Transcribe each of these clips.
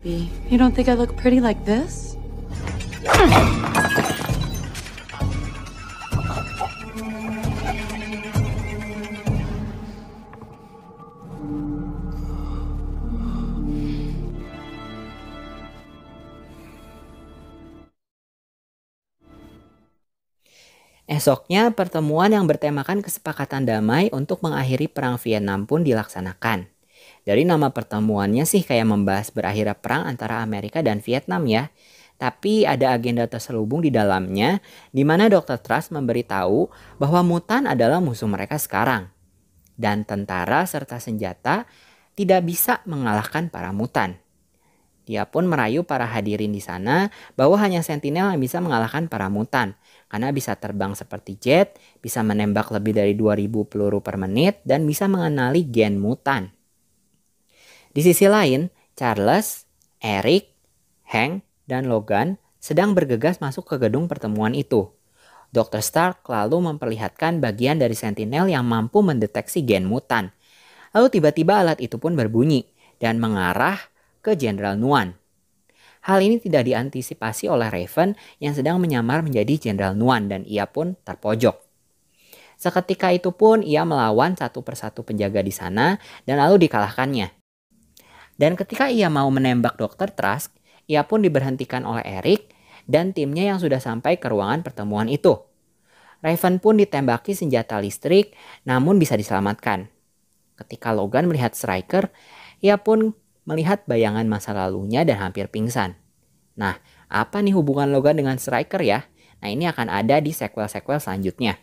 You don't think I look pretty like this? Esoknya, pertemuan yang bertemakan kesepakatan damai untuk mengakhiri Perang Vietnam pun dilaksanakan. Dari nama pertemuannya sih kayak membahas berakhirnya perang antara Amerika dan Vietnam ya. Tapi ada agenda terselubung di dalamnya, di mana Dr. Truss memberitahu bahwa mutan adalah musuh mereka sekarang. Dan tentara serta senjata tidak bisa mengalahkan para mutan. Dia pun merayu para hadirin di sana bahwa hanya Sentinel yang bisa mengalahkan para mutan. Karena bisa terbang seperti jet, bisa menembak lebih dari 2000 peluru per menit, dan bisa mengenali gen mutan. Di sisi lain, Charles, Eric, Hank, dan Logan sedang bergegas masuk ke gedung pertemuan itu. Dr. Stark lalu memperlihatkan bagian dari Sentinel yang mampu mendeteksi gen mutan. Lalu tiba-tiba alat itu pun berbunyi dan mengarah ke Jenderal Nuan. Hal ini tidak diantisipasi oleh Raven yang sedang menyamar menjadi Jenderal Nuan dan ia pun terpojok. Seketika itu pun ia melawan satu persatu penjaga di sana dan lalu dikalahkannya. Dan ketika ia mau menembak Dr. Trask, ia pun diberhentikan oleh Eric dan timnya yang sudah sampai ke ruangan pertemuan itu. Raven pun ditembaki senjata listrik namun bisa diselamatkan. Ketika Logan melihat Stryker, ia pun melihat bayangan masa lalunya dan hampir pingsan. Nah, apa nih hubungan Logan dengan Stryker ya? Nah, ini akan ada di sequel-sequel selanjutnya.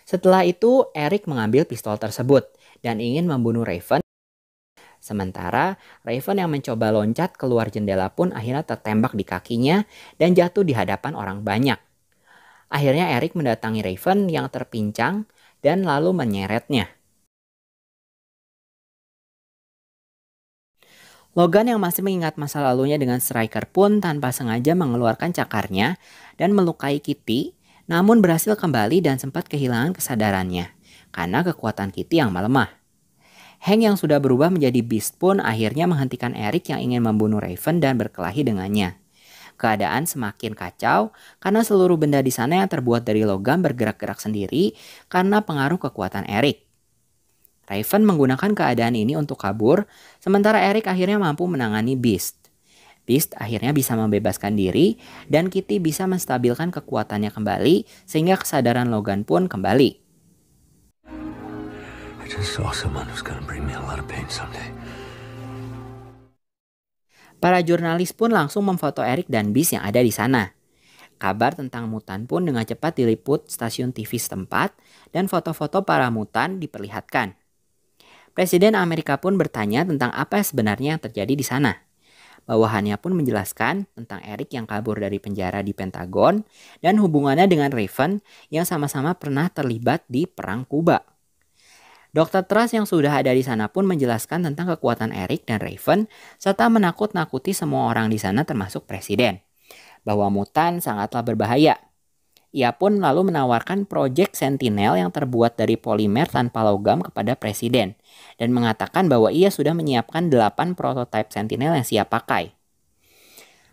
Setelah itu, Eric mengambil pistol tersebut dan ingin membunuh Raven. Sementara, Raven yang mencoba loncat keluar jendela pun akhirnya tertembak di kakinya dan jatuh di hadapan orang banyak. Akhirnya Eric mendatangi Raven yang terpincang dan lalu menyeretnya. Logan yang masih mengingat masa lalunya dengan Stryker pun tanpa sengaja mengeluarkan cakarnya dan melukai Kitty, namun berhasil kembali dan sempat kehilangan kesadarannya karena kekuatan Kitty yang melemah. Hank yang sudah berubah menjadi Beast pun akhirnya menghentikan Eric yang ingin membunuh Raven dan berkelahi dengannya. Keadaan semakin kacau karena seluruh benda di sana yang terbuat dari logam bergerak-gerak sendiri karena pengaruh kekuatan Eric. Raven menggunakan keadaan ini untuk kabur, sementara Eric akhirnya mampu menangani Beast. Beast akhirnya bisa membebaskan diri, dan Kitty bisa menstabilkan kekuatannya kembali, sehingga kesadaran Logan pun kembali. Para jurnalis pun langsung memfoto Eric dan Beast yang ada di sana. Kabar tentang mutan pun dengan cepat diliput stasiun TV setempat, dan foto-foto para mutan diperlihatkan. Presiden Amerika pun bertanya tentang apa sebenarnya yang terjadi di sana. Bawahannya pun menjelaskan tentang Eric yang kabur dari penjara di Pentagon dan hubungannya dengan Raven yang sama-sama pernah terlibat di Perang Kuba. Dr. Truss yang sudah ada di sana pun menjelaskan tentang kekuatan Eric dan Raven serta menakut-nakuti semua orang di sana termasuk Presiden. Bahwa mutan sangatlah berbahaya. Ia pun lalu menawarkan proyek Sentinel yang terbuat dari polimer tanpa logam kepada Presiden dan mengatakan bahwa ia sudah menyiapkan 8 prototipe Sentinel yang siap pakai.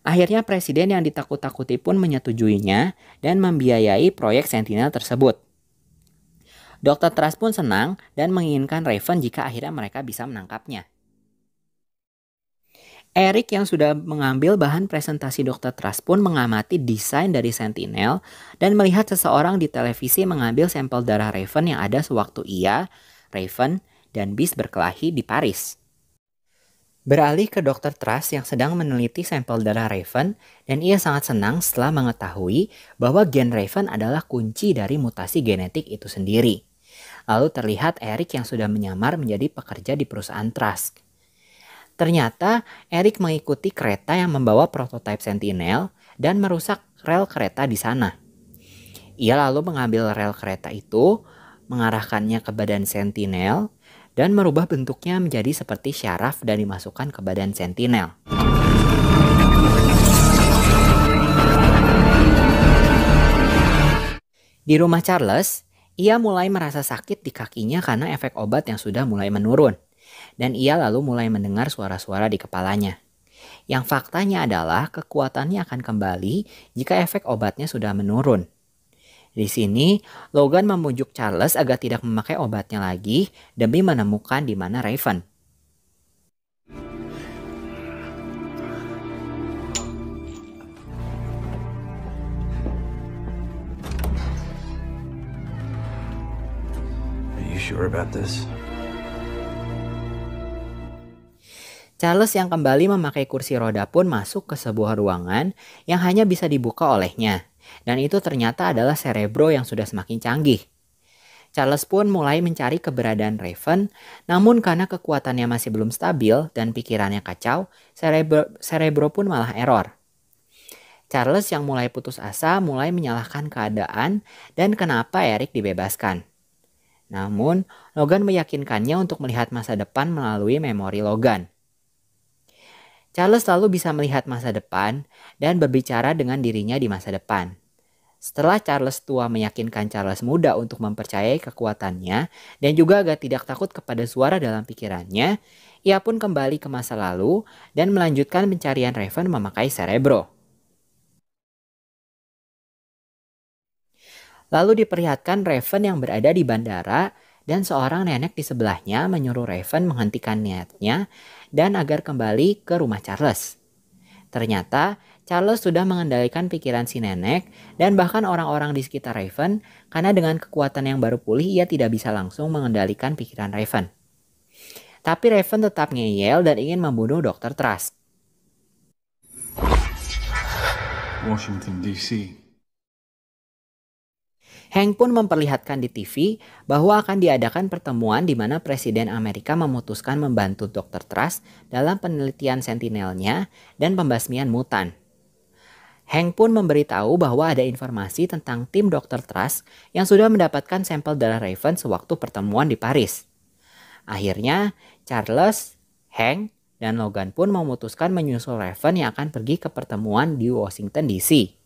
Akhirnya Presiden yang ditakut-takuti pun menyetujuinya dan membiayai proyek Sentinel tersebut. Dr. Truss pun senang dan menginginkan Raven jika akhirnya mereka bisa menangkapnya. Eric yang sudah mengambil bahan presentasi Dr. Truss pun mengamati desain dari Sentinel dan melihat seseorang di televisi mengambil sampel darah Raven yang ada sewaktu ia, Raven, dan Beast berkelahi di Paris. Beralih ke Dr. Truss yang sedang meneliti sampel darah Raven dan ia sangat senang setelah mengetahui bahwa gen Raven adalah kunci dari mutasi genetik itu sendiri. Lalu terlihat Eric yang sudah menyamar menjadi pekerja di perusahaan Truss. Ternyata Eric mengikuti kereta yang membawa prototipe Sentinel dan merusak rel kereta di sana. Ia lalu mengambil rel kereta itu, mengarahkannya ke badan Sentinel, dan merubah bentuknya menjadi seperti syaraf dan dimasukkan ke badan Sentinel. Di rumah Charles, ia mulai merasa sakit di kakinya karena efek obat yang sudah mulai menurun. Dan ia lalu mulai mendengar suara-suara di kepalanya. Yang faktanya adalah kekuatannya akan kembali jika efek obatnya sudah menurun. Di sini, Logan membujuk Charles agar tidak memakai obatnya lagi demi menemukan di mana Raven. Are you sure about this? Charles yang kembali memakai kursi roda pun masuk ke sebuah ruangan yang hanya bisa dibuka olehnya. Dan itu ternyata adalah Cerebro yang sudah semakin canggih. Charles pun mulai mencari keberadaan Raven, namun karena kekuatannya masih belum stabil dan pikirannya kacau, Cerebro pun malah error. Charles yang mulai putus asa mulai menyalahkan keadaan dan kenapa Eric dibebaskan. Namun, Logan meyakinkannya untuk melihat masa depan melalui memori Logan. Charles selalu bisa melihat masa depan dan berbicara dengan dirinya di masa depan. Setelah Charles tua meyakinkan Charles muda untuk mempercayai kekuatannya dan juga agar tidak takut kepada suara dalam pikirannya, ia pun kembali ke masa lalu dan melanjutkan pencarian Raven memakai Cerebro. Lalu diperlihatkan Raven yang berada di bandara dan seorang nenek di sebelahnya menyuruh Raven menghentikan niatnya dan agar kembali ke rumah Charles. Ternyata Charles sudah mengendalikan pikiran si nenek dan bahkan orang-orang di sekitar Raven karena dengan kekuatan yang baru pulih ia tidak bisa langsung mengendalikan pikiran Raven. Tapi Raven tetap ngeyel dan ingin membunuh Dr. Trask. Washington, D.C. Hank pun memperlihatkan di TV bahwa akan diadakan pertemuan di mana Presiden Amerika memutuskan membantu Dr. Trask dalam penelitian sentinelnya dan pembasmian mutan. Hank pun memberitahu bahwa ada informasi tentang tim Dr. Trask yang sudah mendapatkan sampel darah Raven sewaktu pertemuan di Paris. Akhirnya, Charles, Hank, dan Logan pun memutuskan menyusul Raven yang akan pergi ke pertemuan di Washington DC.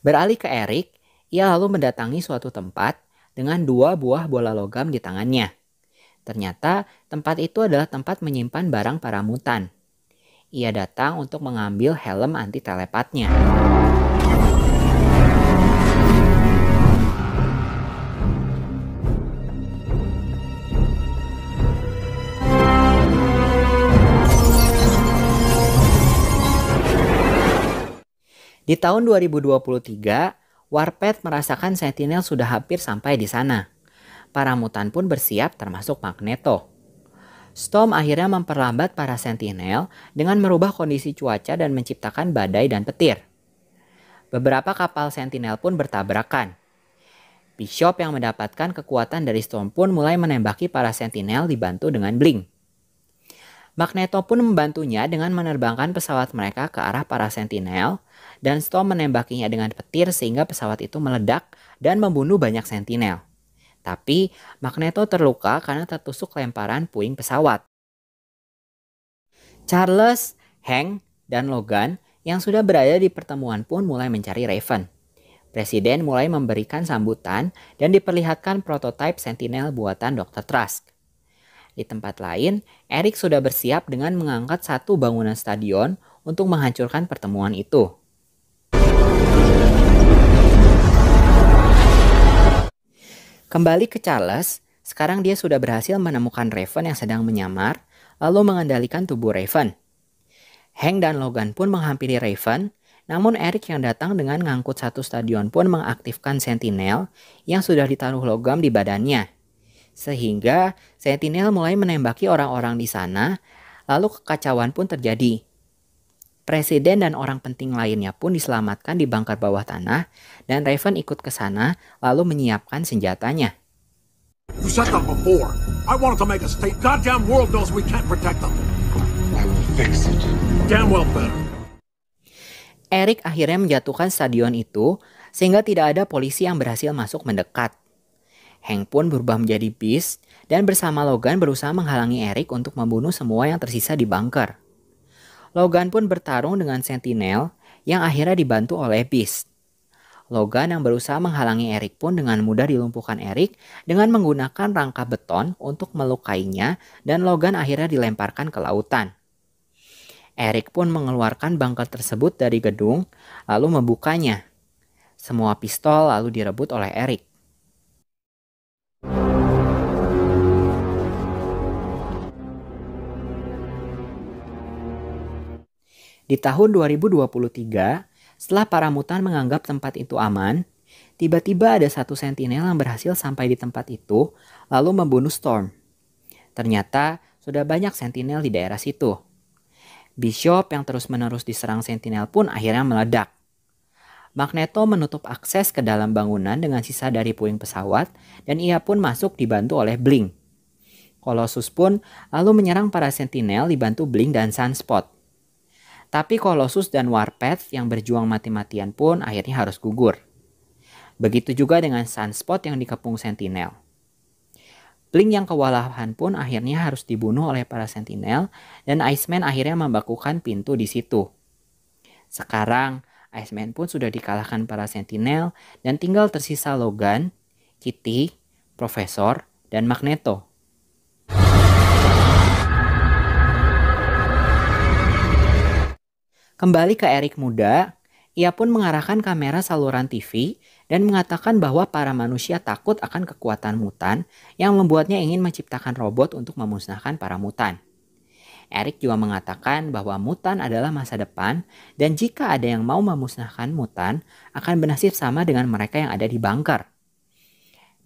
Beralih ke Eric, ia lalu mendatangi suatu tempat dengan 2 buah bola logam di tangannya. Ternyata tempat itu adalah tempat menyimpan barang para mutan. Ia datang untuk mengambil helm anti telepatnya. Di tahun 2023, Warpath merasakan Sentinel sudah hampir sampai di sana. Para mutan pun bersiap termasuk Magneto. Storm akhirnya memperlambat para Sentinel dengan merubah kondisi cuaca dan menciptakan badai dan petir. Beberapa kapal Sentinel pun bertabrakan. Bishop yang mendapatkan kekuatan dari Storm pun mulai menembaki para Sentinel dibantu dengan Blink. Magneto pun membantunya dengan menerbangkan pesawat mereka ke arah para Sentinel dan Storm menembakinya dengan petir sehingga pesawat itu meledak dan membunuh banyak Sentinel. Tapi Magneto terluka karena tertusuk lemparan puing pesawat. Charles, Hank, dan Logan yang sudah berada di pertemuan pun mulai mencari Raven. Presiden mulai memberikan sambutan dan diperlihatkan prototipe Sentinel buatan Dr. Trask. Di tempat lain, Eric sudah bersiap dengan mengangkat satu bangunan stadion untuk menghancurkan pertemuan itu. Kembali ke Charles, sekarang dia sudah berhasil menemukan Raven yang sedang menyamar, lalu mengendalikan tubuh Raven. Hank dan Logan pun menghampiri Raven, namun Eric yang datang dengan ngangkut satu stadion pun mengaktifkan Sentinel yang sudah ditaruh logam di badannya. Sehingga Sentinel mulai menembaki orang-orang di sana, lalu kekacauan pun terjadi. Presiden dan orang penting lainnya pun diselamatkan di bunker bawah tanah, dan Raven ikut ke sana lalu menyiapkan senjatanya. You said that before. I wanted to make a state. Goddamn world knows we can't protect them. I will fix it. Damn well better. Eric akhirnya menjatuhkan stadion itu, sehingga tidak ada polisi yang berhasil masuk mendekat. Hank pun berubah menjadi Beast dan bersama Logan berusaha menghalangi Eric untuk membunuh semua yang tersisa di bunker. Logan pun bertarung dengan Sentinel yang akhirnya dibantu oleh Beast. Logan yang berusaha menghalangi Eric pun dengan mudah dilumpuhkan Eric dengan menggunakan rangka beton untuk melukainya dan Logan akhirnya dilemparkan ke lautan. Eric pun mengeluarkan bunker tersebut dari gedung lalu membukanya. Semua pistol lalu direbut oleh Eric. Di tahun 2023, setelah para mutan menganggap tempat itu aman, tiba-tiba ada satu sentinel yang berhasil sampai di tempat itu lalu membunuh Storm. Ternyata sudah banyak sentinel di daerah situ. Bishop yang terus-menerus diserang sentinel pun akhirnya meledak. Magneto menutup akses ke dalam bangunan dengan sisa dari puing pesawat dan ia pun masuk dibantu oleh Blink. Colossus pun lalu menyerang para sentinel dibantu Blink dan Sunspot. Tapi Colossus dan Warpath yang berjuang mati-matian pun akhirnya harus gugur. Begitu juga dengan Sunspot yang dikepung sentinel. Blink yang kewalahan pun akhirnya harus dibunuh oleh para sentinel dan Iceman akhirnya membakukan pintu di situ. Sekarang Iceman pun sudah dikalahkan para sentinel dan tinggal tersisa Logan, Kitty, Profesor, dan Magneto. Kembali ke Eric muda, ia pun mengarahkan kamera saluran TV dan mengatakan bahwa para manusia takut akan kekuatan mutan yang membuatnya ingin menciptakan robot untuk memusnahkan para mutan. Eric juga mengatakan bahwa mutan adalah masa depan dan jika ada yang mau memusnahkan mutan akan bernasib sama dengan mereka yang ada di bunker.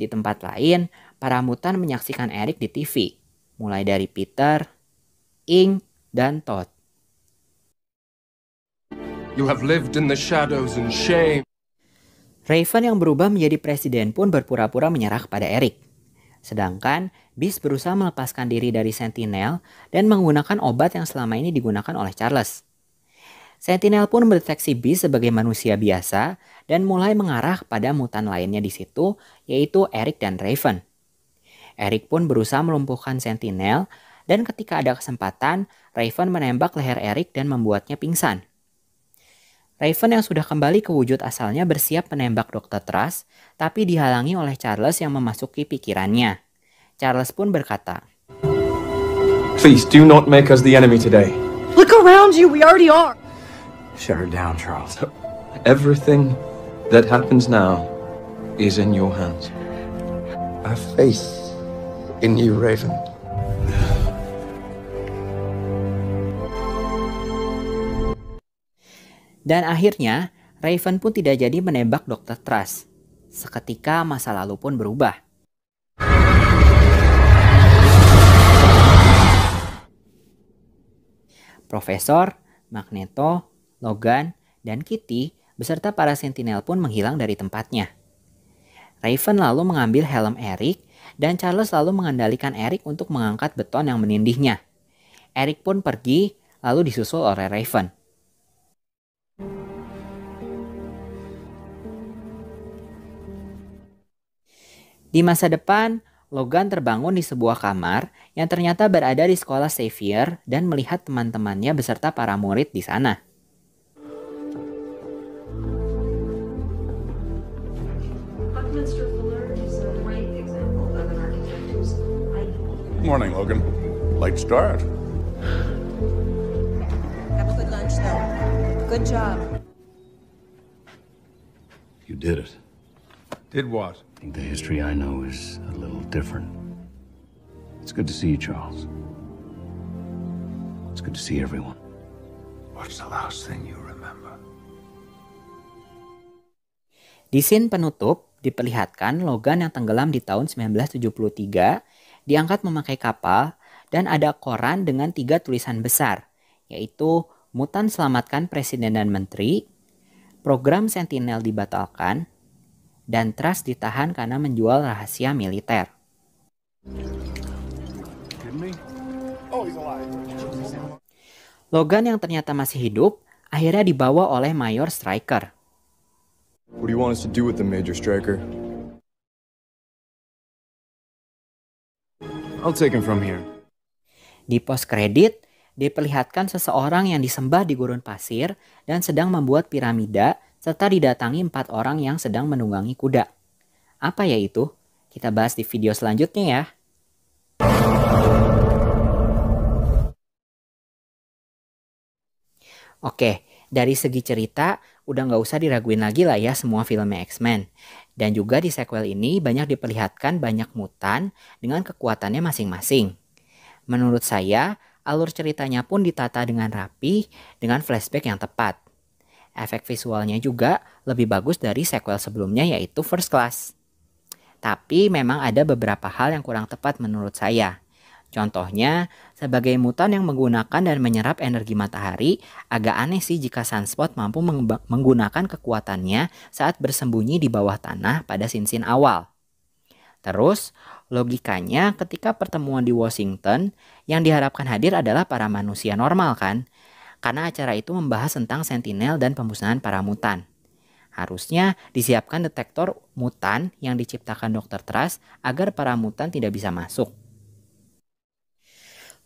Di tempat lain, para mutan menyaksikan Eric di TV, mulai dari Peter, Ing, dan Todd. You have lived in the shadows and shame. Raven yang berubah menjadi presiden pun berpura-pura menyerah kepada Eric. Sedangkan Beast berusaha melepaskan diri dari Sentinel dan menggunakan obat yang selama ini digunakan oleh Charles. Sentinel pun mendeteksi Beast sebagai manusia biasa dan mulai mengarah pada mutan lainnya di situ, yaitu Eric dan Raven. Eric pun berusaha melumpuhkan Sentinel dan ketika ada kesempatan, Raven menembak leher Eric dan membuatnya pingsan. Raven yang sudah kembali ke wujud asalnya bersiap menembak Dr. Truss, tapi dihalangi oleh Charles yang memasuki pikirannya. Charles pun berkata, Please do not make us the enemy today. Look around you, we already are. Shut her down, Charles. Everything that happens now is in your hands. I have faith in you, Raven. Dan akhirnya, Raven pun tidak jadi menembak Dr. Truss. Seketika masa lalu pun berubah. Profesor, Magneto, Logan, dan Kitty beserta para sentinel pun menghilang dari tempatnya. Raven lalu mengambil helm Eric dan Charles lalu mengendalikan Eric untuk mengangkat beton yang menindihnya. Eric pun pergi lalu disusul oleh Raven. Di masa depan, Logan terbangun di sebuah kamar yang ternyata berada di sekolah Xavier dan melihat teman-temannya beserta para murid di sana. Morning, Logan. Late start. Have a good lunch, though. Good job. You did it. Did what? I think the history I know is a little different. It's good to see you, Charles. It's good to see everyone. What's the last thing you remember? Di scene penutup, diperlihatkan Logan yang tenggelam di tahun 1973 diangkat memakai kapal dan ada koran dengan 3 tulisan besar, yaitu Mutan selamatkan Presiden dan Menteri, Program Sentinel dibatalkan, dan Truss ditahan karena menjual rahasia militer. Logan yang ternyata masih hidup akhirnya dibawa oleh Mayor Stryker. What do you want us to do with the Major Striker? I'll take him from here. Di post kredit diperlihatkan seseorang yang disembah di gurun pasir dan sedang membuat piramida serta didatangi 4 orang yang sedang menunggangi kuda. Apa ya itu? Kita bahas di video selanjutnya ya. Oke, dari segi cerita udah nggak usah diraguin lagi lah ya semua filmnya X-Men. Dan juga di sequel ini banyak diperlihatkan banyak mutan dengan kekuatannya masing-masing. Menurut saya, alur ceritanya pun ditata dengan rapi dengan flashback yang tepat. Efek visualnya juga lebih bagus dari sequel sebelumnya yaitu First Class. Tapi memang ada beberapa hal yang kurang tepat menurut saya. Contohnya, sebagai mutan yang menggunakan dan menyerap energi matahari, agak aneh sih jika Sunspot mampu menggunakan kekuatannya saat bersembunyi di bawah tanah pada scene-scene awal. Terus, logikanya ketika pertemuan di Washington, yang diharapkan hadir adalah para manusia normal kan? Karena acara itu membahas tentang Sentinel dan pemusnahan para mutan. Harusnya disiapkan detektor mutan yang diciptakan Dr. Trask agar para mutan tidak bisa masuk.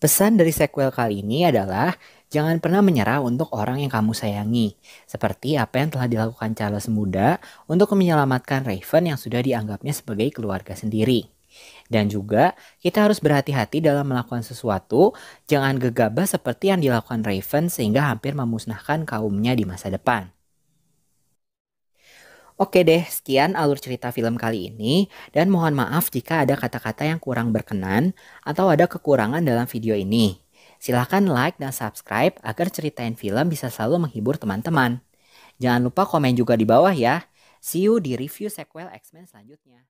Pesan dari sequel kali ini adalah jangan pernah menyerah untuk orang yang kamu sayangi. Seperti apa yang telah dilakukan Charles muda untuk menyelamatkan Raven yang sudah dianggapnya sebagai keluarga sendiri. Dan juga kita harus berhati-hati dalam melakukan sesuatu, jangan gegabah seperti yang dilakukan Raven sehingga hampir memusnahkan kaumnya di masa depan. Oke deh, sekian alur cerita film kali ini dan mohon maaf jika ada kata-kata yang kurang berkenan atau ada kekurangan dalam video ini. Silahkan like dan subscribe agar ceritain film bisa selalu menghibur teman-teman. Jangan lupa komen juga di bawah ya. See you di review sequel X-Men selanjutnya.